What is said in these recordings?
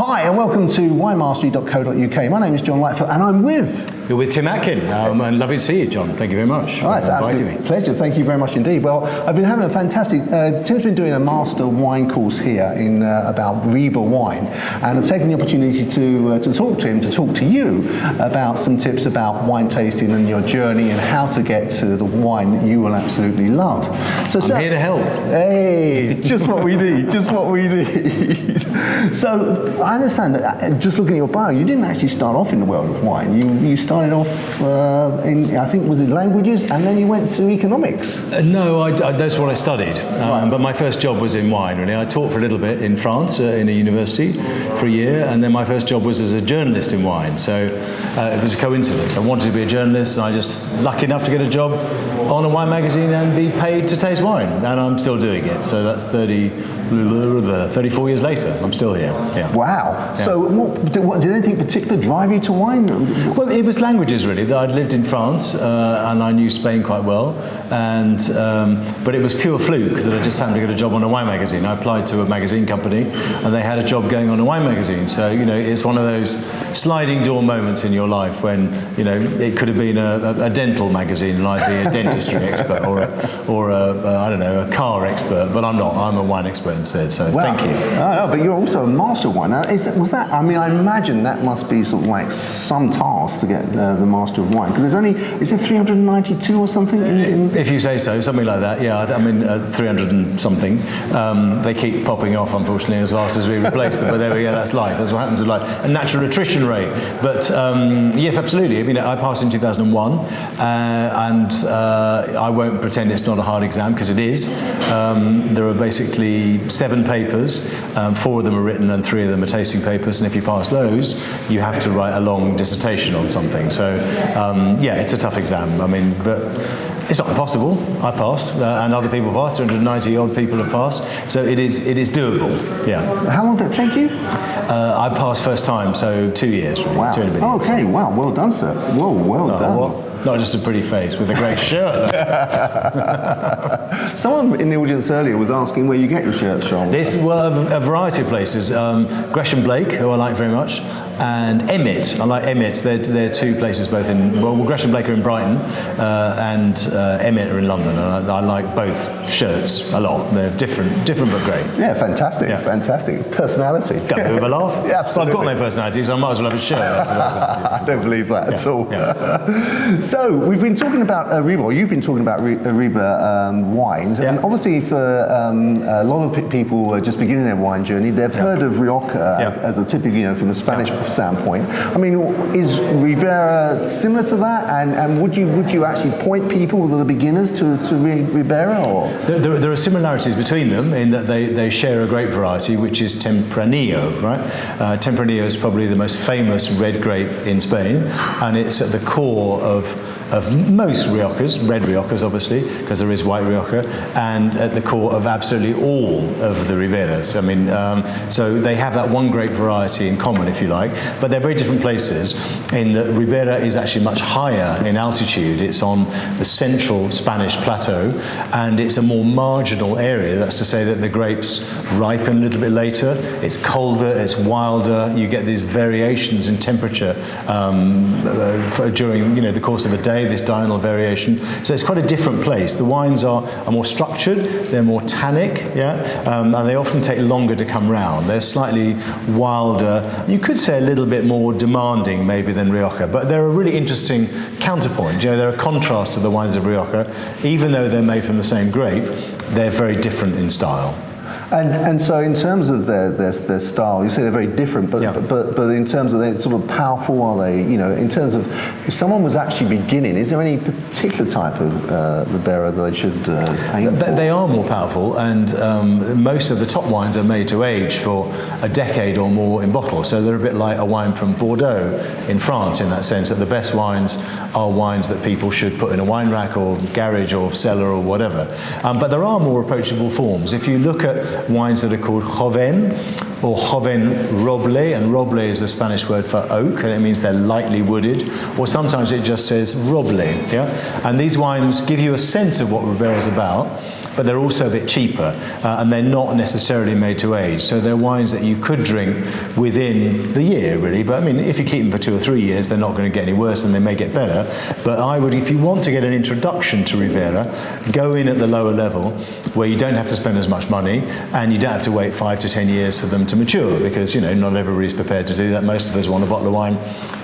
Hi and welcome to winemastery.co.uk. My name is John Lightfoot and I'm with... You're with Tim Atkin, and lovely to see you, John. Thank you very much for inviting me. Pleasure, thank you very much indeed. Well, I've been having a fantastic... Tim's been doing a master wine course here in about Ribera wine, and I've taken the opportunity to talk to him, to talk to you about some tips about wine tasting and your journey and how to get to the wine that you will absolutely love. So, I'm here to help. Hey, just what we need, just what we need. So, I understand that just looking at your bio, you didn't actually start off in the world of wine. You started off in, I think, was it languages, and then you went to economics? No, that's what I studied. But my first job was in wine, really. I taught for a little bit in France in a university for a year, and then my first job was as a journalist in wine. So it was a coincidence. I wanted to be a journalist, and I just lucky enough to get a job on a wine magazine and be paid to taste wine, and I'm still doing it. So that's 34 years later. I'm still here. Yeah. Wow. Yeah. So did anything particular drive you to wine? Well, it was languages, really. I'd lived in France, and I knew Spain quite well, and but it was pure fluke that I just happened to get a job on a wine magazine. I applied to a magazine company, and they had a job going on a wine magazine. So, you know, it's one of those sliding door moments in your life when, you know, it could have been a dental magazine and I'd be a dentistry expert or I don't know, a car expert, but I'm not. I'm a wine expert instead, so thank you. No, but you're also a master of wine. Now, was that, I mean, I imagine that must be sort of like some task to get the master of wine, because there's only, is it 392 or something? If you say so, something like that, yeah. I mean, 300 and something. They keep popping off, unfortunately, as fast as we replace them, but there we go, that's life. That's what happens with life. A natural attrition rate. But yes, absolutely. I mean, I passed in 2001, and I won't pretend it's not a hard exam, because it is. There are basically 7 papers, 4 of them are written and 3 of them are tasting papers, and if you pass those, you have to write a long dissertation on something. So yeah, it's a tough exam. I mean, but it's not impossible. I passed, and other people passed. 390 odd people have passed, so it is doable. Yeah. How long did it take you? I passed first time, so 2 years. Really. Wow. 2 and a bit years. Okay. Wow. Well done, sir. Whoa. Well done. Well, not just a pretty face with a great shirt. Someone in the audience earlier was asking where you get your shirts from. This, well, a variety of places. Gresham Blake, who I like very much, and Emmett. I like Emmett. They're 2 places both in, well, Gresham Blake are in Brighton, and Emmett are in London. And I like both shirts a lot. They're different but great. Yeah, fantastic. Yeah. Fantastic. Personality. Got a bit of a laugh. Yeah, absolutely. Well, I've got no personality, so I might as well have a shirt. I don't believe that at all. Yeah. So we've been talking about Ribera. You've been talking about Ribera wines, and obviously for a lot of people just beginning their wine journey, they've heard of Rioja as a typical, you know, from a Spanish standpoint. I mean, is Ribera similar to that? And would you actually point people that are beginners to Ribera? Or there are similarities between them in that they share a grape variety, which is Tempranillo, right? Tempranillo is probably the most famous red grape in Spain, and it's at the core of most Riojas, red Riojas obviously, because there is white Rioja, and at the core of absolutely all of the Riberas. I mean, so they have that one grape variety in common, if you like, but they're very different places in that Ribera is actually much higher in altitude. It's on the central Spanish plateau, and it's a more marginal area. That's to say that the grapes ripen a little bit later, it's colder, it's wilder, you get these variations in temperature during, you know, the course of a day, this diurnal variation. So it's quite a different place. The wines are more structured, they're more tannic, and they often take longer to come round. They're slightly wilder, you could say a little bit more demanding maybe than Rioja, but they're a really interesting counterpoint. You know, they're a contrast to the wines of Rioja. Even though they're made from the same grape, they're very different in style. And so in terms of their style, you say they're very different, but in terms of they're sort of powerful, are they, you know, in terms of if someone was actually beginning, is there any particular type of Ribera that they should aim for? They are more powerful, and most of the top wines are made to age for a decade or more in bottle, so they're a bit like a wine from Bordeaux in France in that sense, that the best wines are wines that people should put in a wine rack or garage or cellar or whatever. But there are more approachable forms. If you look at wines that are called joven or joven roble, and roble is the Spanish word for oak, and it means they're lightly wooded, or sometimes it just says roble, and these wines give you a sense of what Ribera is about. but they're also a bit cheaper, and they're not necessarily made to age. So they're wines that you could drink within the year, really. But I mean, if you keep them for 2 or 3 years, they're not going to get any worse, and they may get better. But I would, if you want to get an introduction to Ribera, go in at the lower level, where you don't have to spend as much money, and you don't have to wait 5 to 10 years for them to mature, because, you know, not everybody's prepared to do that. Most of us want a bottle of wine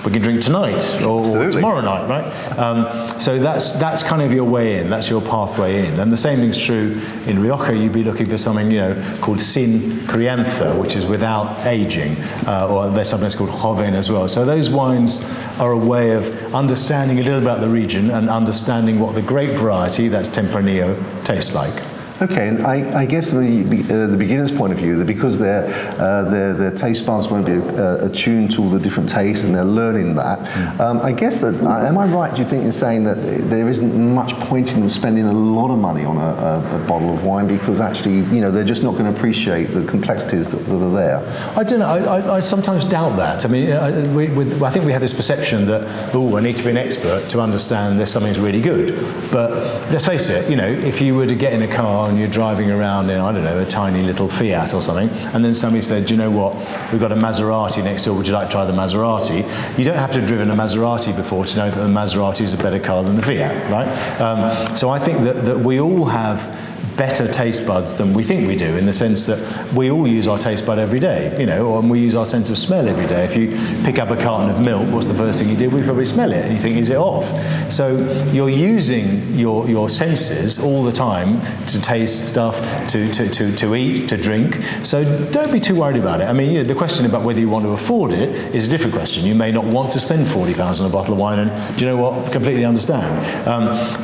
we can drink tonight or tomorrow night, right? So that's kind of your way in, that's your pathway in. And the same thing's true in Rioja. You'd be looking for something, you know, called sin crianza, which is without aging, or there's something that's called joven as well. So those wines are a way of understanding a little about the region and understanding what the grape variety, that's Tempranillo, tastes like. Okay, and I guess from the beginner's point of view, that because their taste buds won't be attuned to all the different tastes and they're learning that, I guess that, am I right, do you think, in saying that there isn't much point in spending a lot of money on a bottle of wine, because actually, you know, they're just not going to appreciate the complexities that are there? I don't know, I sometimes doubt that. I mean, I think we have this perception that, oh, I need to be an expert to understand if something's really good. But let's face it, you know, if you were to get in a car and you're driving around in, I don't know, a tiny little Fiat or something, and then somebody said, do you know what, we've got a Maserati next door, would you like to try the Maserati? You don't have to have driven a Maserati before to know that the Maserati is a better car than the Fiat, right? So I think that we all have better taste buds than we think we do, in the sense that we all use our taste bud every day, you know, and we use our sense of smell every day. If you pick up a carton of milk, what's the first thing you do? We probably smell it, and you think, is it off? So you're using your senses all the time to taste stuff, to eat, to drink. So don't be too worried about it. I mean, you know, the question about whether you want to afford it is a different question. You may not want to spend £40 on a bottle of wine, and do you know what? Completely understand.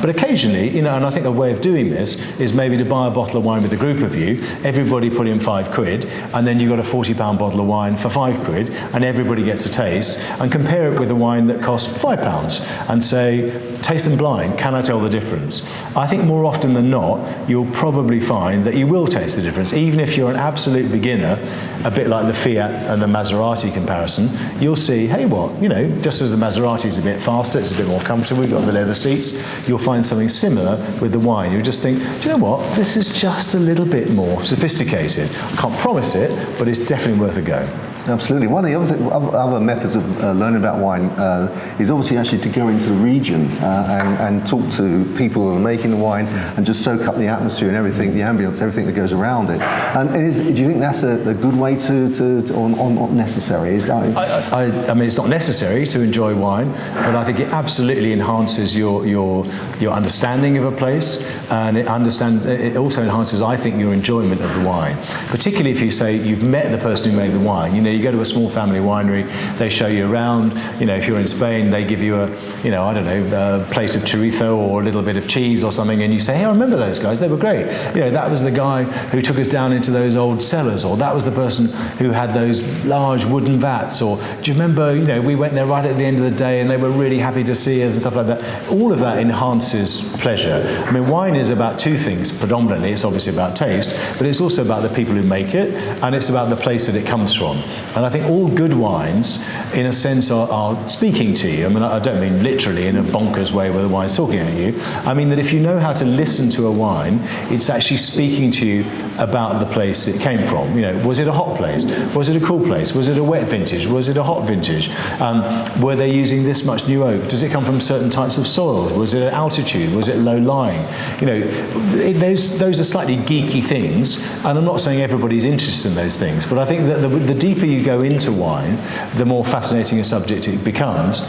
But occasionally, you know, and I think a way of doing this is maybe to buy a bottle of wine with a group of you, everybody put in £5, and then you've got a £40 bottle of wine for £5, and everybody gets a taste, and compare it with a wine that costs £5, and say, taste them blind, can I tell the difference? I think more often than not, you'll probably find that you will taste the difference. Even if you're an absolute beginner, a bit like the Fiat and the Maserati comparison, you'll see, hey, what, you know, just as the Maserati is a bit faster, it's a bit more comfortable, you've got the leather seats, you'll find something similar with the wine. You'll just think, do you know what, this is just a little bit more sophisticated. I can't promise it, but it's definitely worth a go. Absolutely. One of the other methods of learning about wine is obviously actually to go into the region and talk to people who are making the wine and just soak up the atmosphere and everything, the ambience, everything that goes around it. And do you think that's a good way or not necessary? I mean, it's not necessary to enjoy wine, but I think it absolutely enhances your understanding of a place, and it also enhances, I think, your enjoyment of the wine. Particularly if you say you've met the person who made the wine. You know, you go to a small family winery, they show you around. You know, if you're in Spain, they give you a plate of chorizo or a little bit of cheese or something, and you say, hey, I remember those guys, they were great. You know, that was the guy who took us down into those old cellars, or that was the person who had those large wooden vats, or do you remember, you know, we went there right at the end of the day and they were really happy to see us and stuff like that. All of that enhances pleasure. I mean, wine is about two things predominantly. It's obviously about taste, but it's also about the people who make it, and it's about the place that it comes from. And I think all good wines, in a sense, are speaking to you. I mean, I don't mean literally in a bonkers way where the wine's talking at you. I mean that if you know how to listen to a wine, it's actually speaking to you about the place it came from. You know, was it a hot place? Was it a cool place? Was it a wet vintage? Was it a hot vintage? Were they using this much new oak? Does it come from certain types of soils? Was it at altitude? Was it low lying? You know, those are slightly geeky things, and I'm not saying everybody's interested in those things, but I think that the deeper you go into wine, the more fascinating a subject it becomes.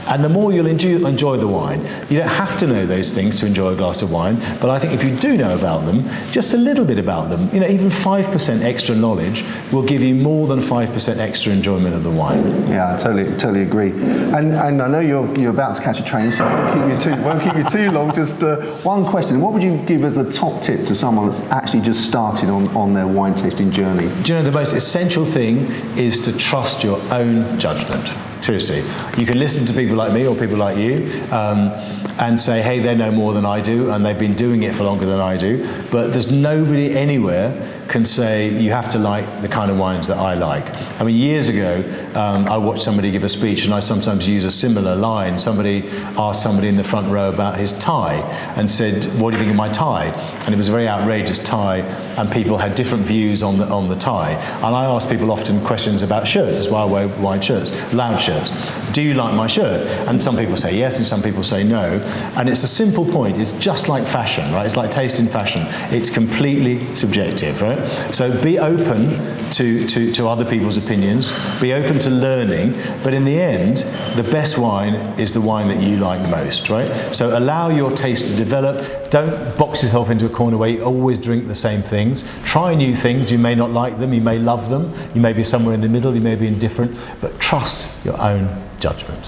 And the more you'll enjoy the wine. You don't have to know those things to enjoy a glass of wine, but I think if you do know about them, just a little bit about them, you know, even 5% extra knowledge will give you more than 5% extra enjoyment of the wine. Yeah, I totally agree. And I know you're about to catch a train, so I won't keep you too long. Just one question: what would you give as a top tip to someone that's actually just started on their wine tasting journey? Do you know, the most essential thing is to trust your own judgment. Seriously, you can listen to people like me or people like you and say, hey, they know more than I do and they've been doing it for longer than I do, but there's nobody anywhere can say you have to like the kind of wines that I like. I mean, years ago, I watched somebody give a speech, and I sometimes use a similar line. Somebody asked somebody in the front row about his tie and said, "What do you think of my tie?" And it was a very outrageous tie, and people had different views on the tie. And I ask people often questions about shirts. That's why I wear wide shirts, loud shirts. Do you like my shirt? And some people say yes, and some people say no. And it's a simple point. It's just like fashion, right? It's like taste in fashion. It's completely subjective, right? So be open to other people's opinions. Be open to learning. But in the end, the best wine is the wine that you like most, right? So allow your taste to develop. Don't box yourself into a corner where you always drink the same things. Try new things. You may not like them. You may love them. You may be somewhere in the middle. You may be indifferent. But trust your own judgment.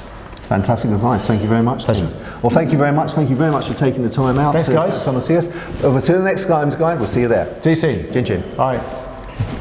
Fantastic advice. Thank you very much. Pleasure. Well, thank you very much. Thank you very much for taking the time out. Thanks, guys. To come and see us. Over to the next Guide. We'll see you there. See you soon. Chin chin. Bye.